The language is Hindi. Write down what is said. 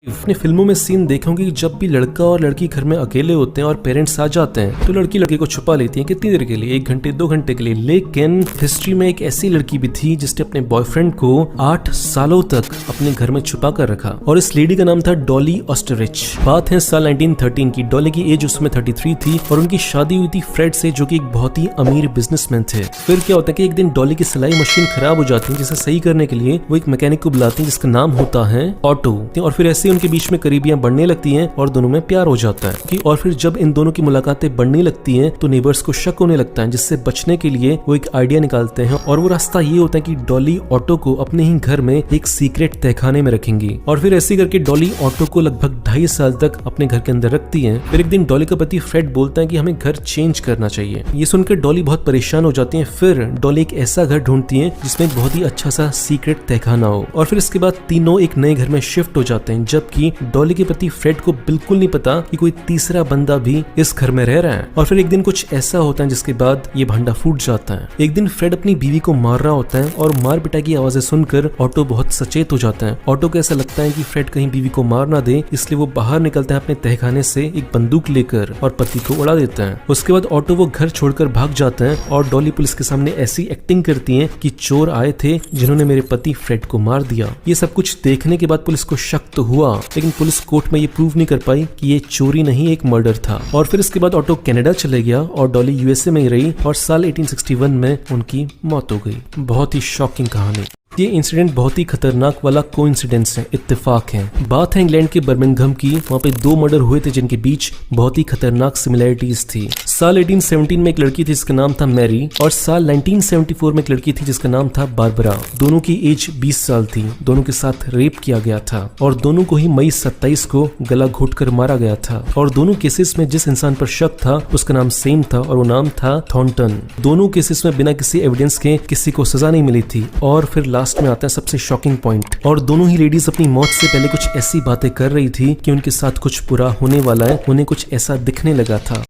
अपनी फिल्मों में सीन देखे होंगे कि जब भी लड़का और लड़की घर में अकेले होते हैं और पेरेंट्स आ जाते हैं तो लड़की लड़के को छुपा लेती है कितनी देर के लिए, 1 घंटे 2 घंटे के लिए। लेकिन हिस्ट्री में एक ऐसी लड़की भी थी जिसने अपने बॉयफ्रेंड को 8 सालों तक अपने घर में छुपा कर रखा और इस लेडी का नाम था डॉली ऑस्टरिच। बात है साल 1913 की। डॉली की एज उसमें 33 थी और उनकी शादी हुई थी फ्रेड से, जो कि एक बहुत ही अमीर बिजनेसमैन थे। फिर क्या होता है कि एक दिन डॉली की सिलाई मशीन खराब हो जाती है, जिसे सही करने के लिए वो एक मैकेनिक को बुलाती है जिसका नाम होता है ऑटो। और फिर ऐसे उनके बीच में करीबियां बढ़ने लगती हैं और दोनों में प्यार हो जाता है कि और फिर जब इन दोनों की मुलाकातें बढ़ने लगती हैं तो नेबर्स को शक होने लगता है, जिससे बचने के लिए वो एक आइडिया निकालते हैं और वो रास्ता ये होता है कि डॉली ऑटो को अपने ही घर में एक सीक्रेट तहखाने में रखेंगी। और फिर ऐसे करके डॉली ऑटो को लगभग 2.5 साल तक अपने घर के अंदर रखती है। फिर एक दिन डॉली का पति फ्रेड बोलता है कि हमें घर चेंज करना चाहिए। ये सुनकर डॉली बहुत परेशान हो जाती है। फिर डॉली एक ऐसा घर ढूंढती है जिसमें एक बहुत ही अच्छा सा सीक्रेट तहखाना हो और फिर इसके बाद तीनों एक नए घर में शिफ्ट हो जाते हैं, जबकि डॉली के पति फ्रेड को बिल्कुल नहीं पता कि कोई तीसरा बंदा भी इस घर में रह रहा है। और फिर एक दिन कुछ ऐसा होता है जिसके बाद ये भांडा फूट जाता है। एक दिन फ्रेड अपनी बीवी को मार रहा होता है और मार पिटाई की आवाजें सुनकर ऑटो बहुत सचेत हो जाता है। ऑटो को ऐसा लगता है कि फ्रेड कहीं बीवी को मार ना दे, इसलिए वो बाहर निकलता है अपने तहखाने से एक बंदूक लेकर और पति को उड़ा देता है। उसके बाद ऑटो वो घर छोड़कर भाग जाता है और डॉली पुलिस के सामने ऐसी एक्टिंग करती है कि चोर आए थे जिन्होंने मेरे पति फ्रेड को मार दिया। ये सब कुछ देखने के बाद पुलिस को शक तो हुआ, लेकिन पुलिस कोर्ट में ये प्रूव नहीं कर पाई कि ये चोरी नहीं एक मर्डर था। और फिर इसके बाद ऑटो कनाडा चले गया और डॉली यूएसए में ही रही और साल 1861 में उनकी मौत हो गई। बहुत ही शॉकिंग कहानी। ये इंसिडेंट बहुत ही खतरनाक वाला कोइंसिडेंस है, इत्तेफाक है। बात है इंग्लैंड के बर्मिंघम की। वहाँ पे 2 मर्डर हुए थे जिनके बीच बहुत ही खतरनाक सिमिलैरिटीज थी। साल 1817 में एक लड़की थी जिसका नाम था मैरी और साल 1974 में एक लड़की थी जिसका नाम था बारबरा। दोनों की एज 20 साल थी। दोनों के साथ रेप किया गया था और दोनों को ही मई 27 को गला घोटकर मारा गया था। और दोनों केसेस में जिस इंसान पर शक था उसका नाम सेम था और वो नाम था थॉर्नटन। दोनों केसेस में बिना किसी एविडेंस के किसी को सजा नहीं मिली थी। और फिर लास्ट में आता है सबसे शॉकिंग पॉइंट। और दोनों ही लेडीज अपनी मौत से पहले कुछ ऐसी बातें कर रही थी कि उनके साथ कुछ बुरा होने वाला है, उन्हें कुछ ऐसा दिखने लगा था।